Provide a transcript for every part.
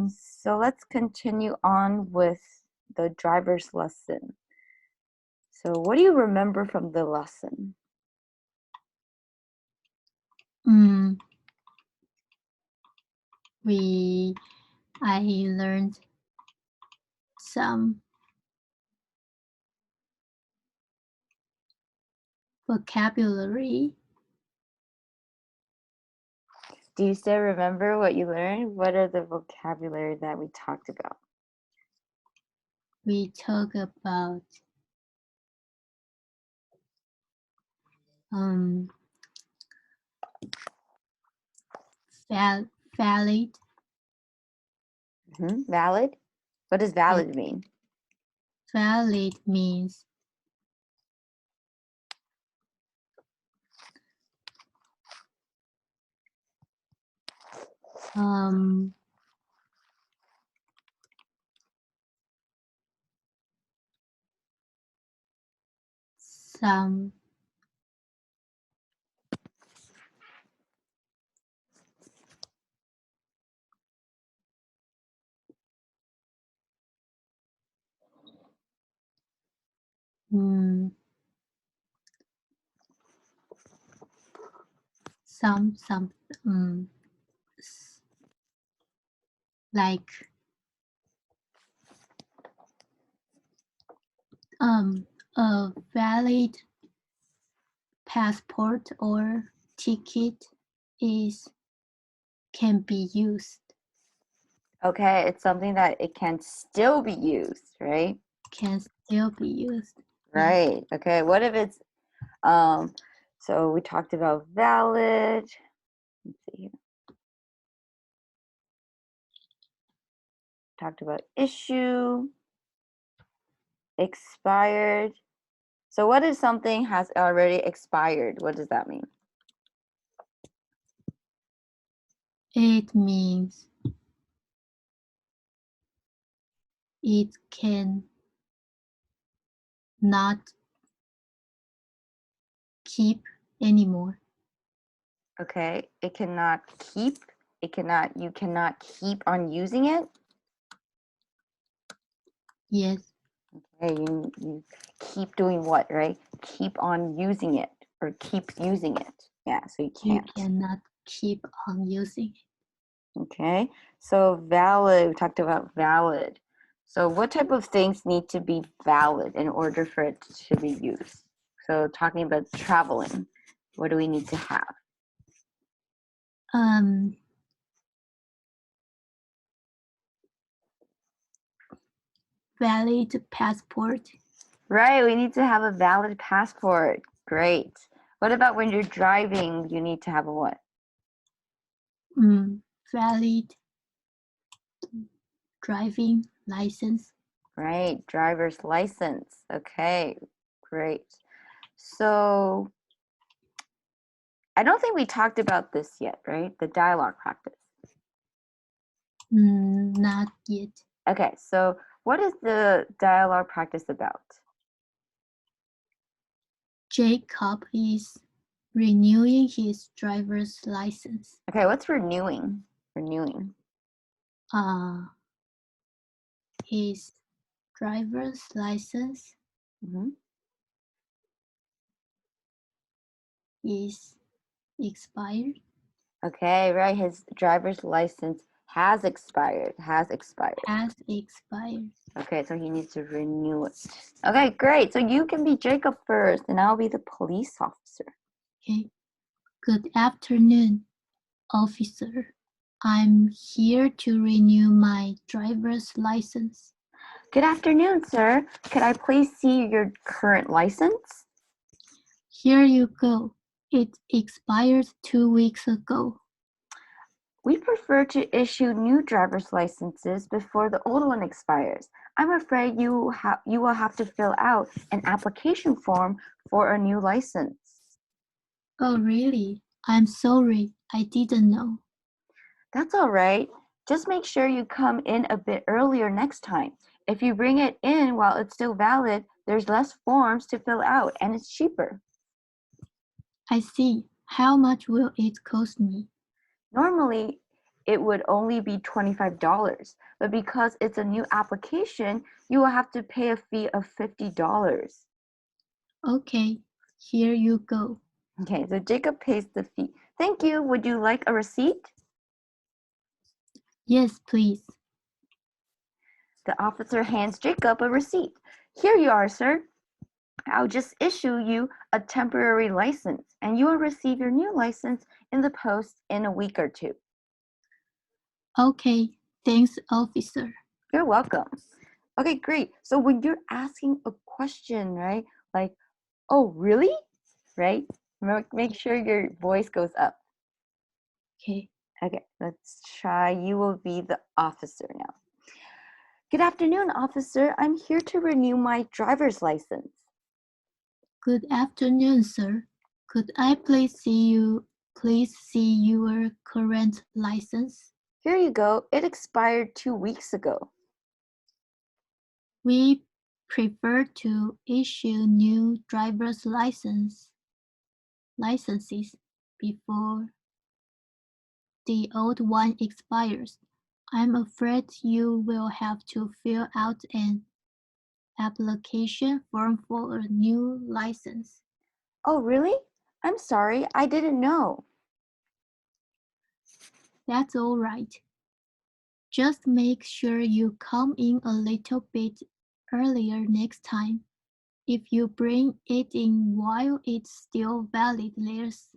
So let's continue on with the driver's lesson. So what do you remember from the lesson? I learned some vocabulary. Do you still remember what you learned? What are the vocabulary that we talked about? We talk about valid. Valid? What does valid mean? Valid means some like a valid passport or ticket can be used. Okay, it's something that it can still be used, right? Can still be used. Right. Yes. Okay. What if it's so we talked about valid. Let's see here. Talked about issue, expired. So what if something has already expired? What does that mean? It means it can not keep anymore. Okay, it cannot keep. You cannot keep on using it. Yes. Okay, you keep doing what, right? Keep on using it or keep using it. Yeah, so you can't. You cannot keep on using it. Okay, so valid, we talked about valid. So what type of things need to be valid in order for it to be used? So talking about traveling, what do we need to have? Valid passport. Right, we need to have a valid passport. Great. What about when you're driving, you need to have a what? Valid driving license. Right, driver's license. Okay, great. So I don't think we talked about this yet, right? The dialogue practice. Not yet. Okay, so what is the dialogue practice about? Jacob is renewing his driver's license. Okay, what's renewing? Renewing. His driver's license is expired. Okay, right. His driver's license has expired. Has expired. Okay, so he needs to renew it. Okay, great. So you can be Jacob first, and I'll be the police officer. Okay. Good afternoon, officer. I'm here to renew my driver's license. Good afternoon, sir. Could I please see your current license? Here you go. It expired 2 weeks ago. We prefer to issue new driver's licenses before the old one expires. I'm afraid you will have to fill out an application form for a new license. Oh, really? I'm sorry. I didn't know. That's all right. Just make sure you come in a bit earlier next time. If you bring it in while it's still valid, there's less forms to fill out and it's cheaper. I see. How much will it cost me? Normally, it would only be $25. But because it's a new application, you will have to pay a fee of $50. Okay, here you go. Okay, so Jacob pays the fee. Thank you. Would you like a receipt? Yes, please. The officer hands Jacob a receipt. Here you are, sir. I'll just issue you a temporary license, and you will receive your new license in the post in a week or two. Okay, thanks, officer. You're welcome. Okay, great. So when you're asking a question, right, like, oh, really? Right? Make sure your voice goes up. Okay. Okay, let's try. You will be the officer now. Good afternoon, officer. I'm here to renew my driver's license. Good afternoon, sir. Could I please see your current license? Here you go. It expired 2 weeks ago. We prefer to issue new driver's licenses before the old one expires. I'm afraid you will have to fill out an application form for a new license. Oh, really? I'm sorry. I didn't know. That's all right. Just make sure you come in a little bit earlier next time. If you bring it in while it's still valid, there's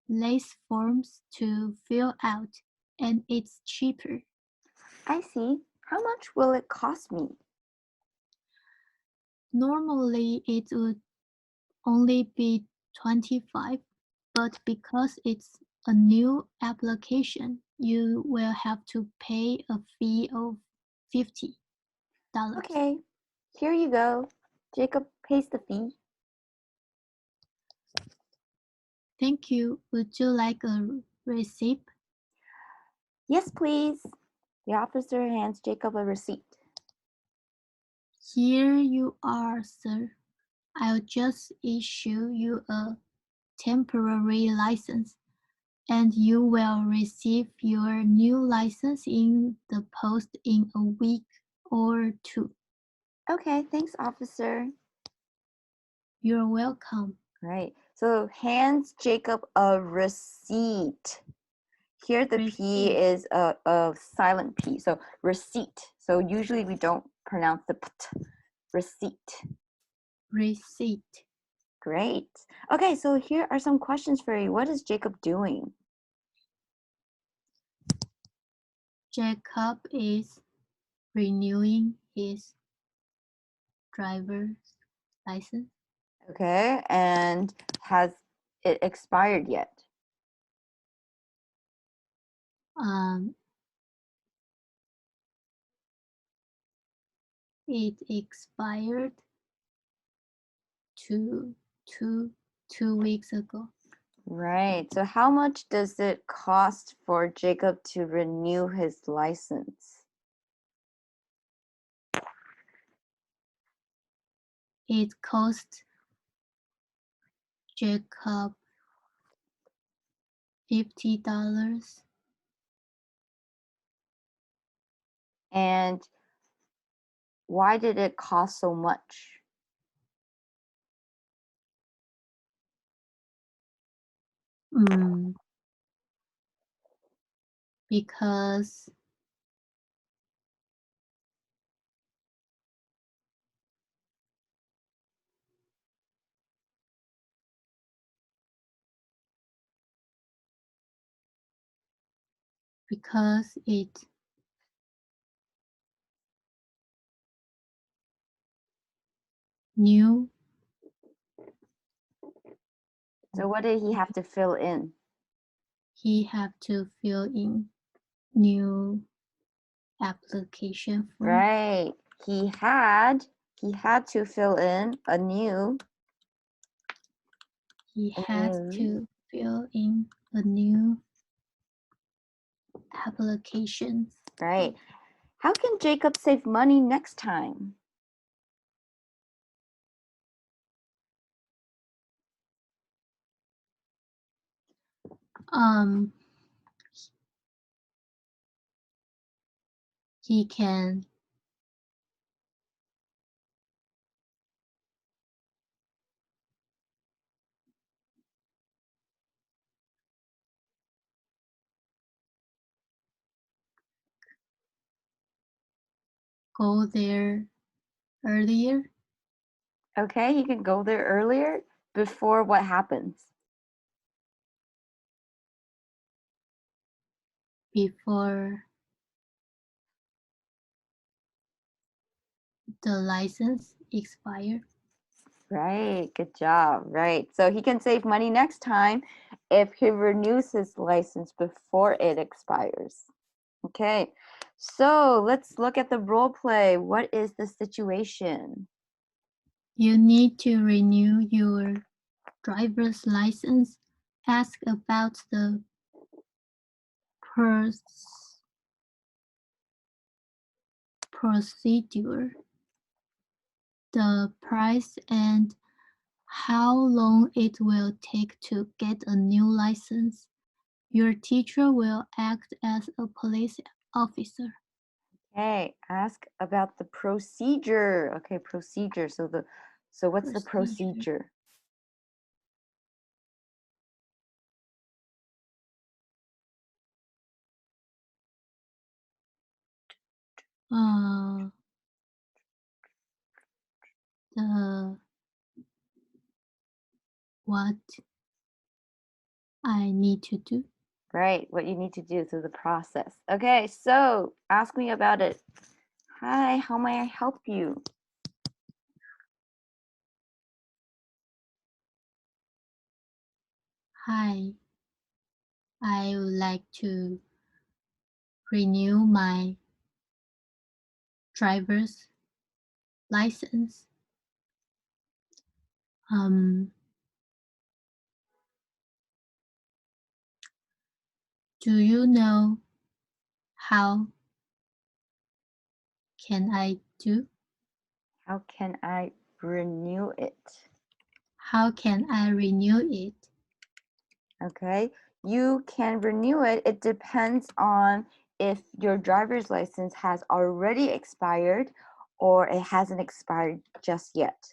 less forms to fill out, and it's cheaper. I see. How much will it cost me? Normally, it would only be 25, but because it's a new application, you will have to pay a fee of $50. Okay, here you go. Jacob pays the fee. Thank you. Would you like a receipt? Yes, please. The officer hands Jacob a receipt. Here you are, sir. I'll just issue you a temporary license, and you will receive your new license in the post in a week or two. Okay, thanks, officer. You're welcome. Right. So hands Jacob a receipt. Here the P Receipt. is a silent P. So receipt. So usually we don't pronounce the P. Receipt. Receipt. Great. Okay, so here are some questions for you. What is Jacob doing? Jacob is renewing his driver's license. Okay, and has it expired yet? It expired two, two, 2 weeks ago. Right. So how much does it cost for Jacob to renew his license? It cost Jacob $50. And why did it cost so much? Because it new. So what did he have to fill in? He have to fill in new application form. Right. He had to fill in a new He had to fill in a new application. Right. How can Jacob save money next time? he can go there earlier Okay, he can go there earlier before what happens? before the license expires. Right, good job. Right. So he can save money next time if he renews his license before it expires. Okay. So let's look at the role play. What is the situation? You need to renew your driver's license. Ask about the procedure, the price, and how long it will take to get a new license. Your teacher will act as a police officer. Okay, ask about the procedure. Okay, procedure. So what's the procedure? The what I need to do. Right, what you need to do through the process. Okay, so ask me about it. Hi, how may I help you? Hi, I would like to renew my driver's license. Do you know how can I do? How can I renew it? How can I renew it? Okay, you can renew it. It depends on if your driver's license has already expired or it hasn't expired just yet.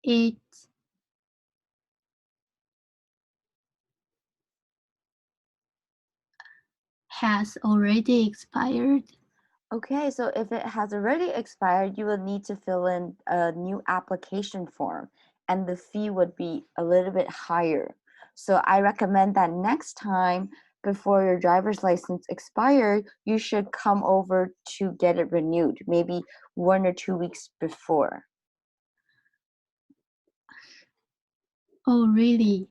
It has already expired. Okay, so if it has already expired, you will need to fill in a new application form and the fee would be a little bit higher. So I recommend that next time before your driver's license expires, you should come over to get it renewed, maybe 1 or 2 weeks before. Oh, really?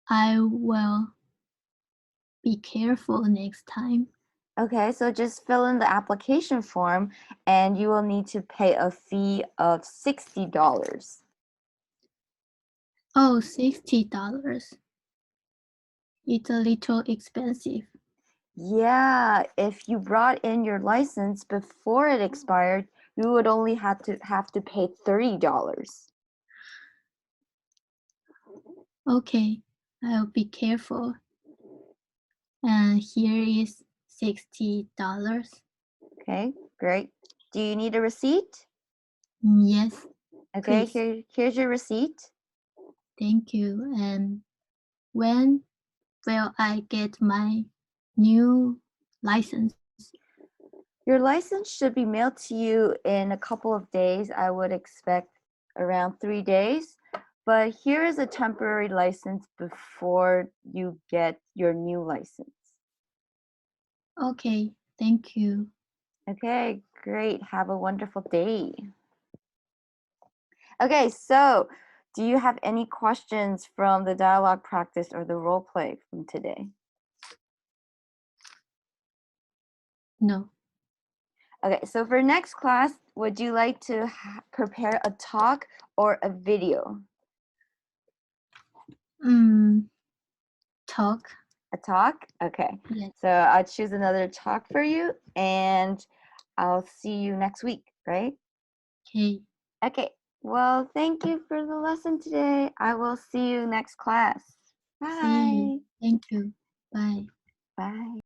I will be careful next time. Okay, so just fill in the application form and you will need to pay a fee of $60. Oh, $60. It's a little expensive. Yeah, if you brought in your license before it expired, you would only have to pay $30. Okay, I'll be careful. And here is $60. Okay, great. Do you need a receipt? Yes, Okay, please. here's your receipt. Thank you. And when will I get my new license? Your license should be mailed to you in a couple of days. I would expect around 3 days. But here is a temporary license before you get your new license. Okay, thank you. Okay, great. Have a wonderful day. Okay, so do you have any questions from the dialogue practice or the role play from today? No. Okay, so for next class, would you like to prepare a talk or a video? Talk. A talk? Okay. Yes. So I'll choose another talk for you and I'll see you next week, right? Okay. Okay. Well, thank you for the lesson today. I will see you next class. See you. Bye. Thank Thank you. Bye. Bye.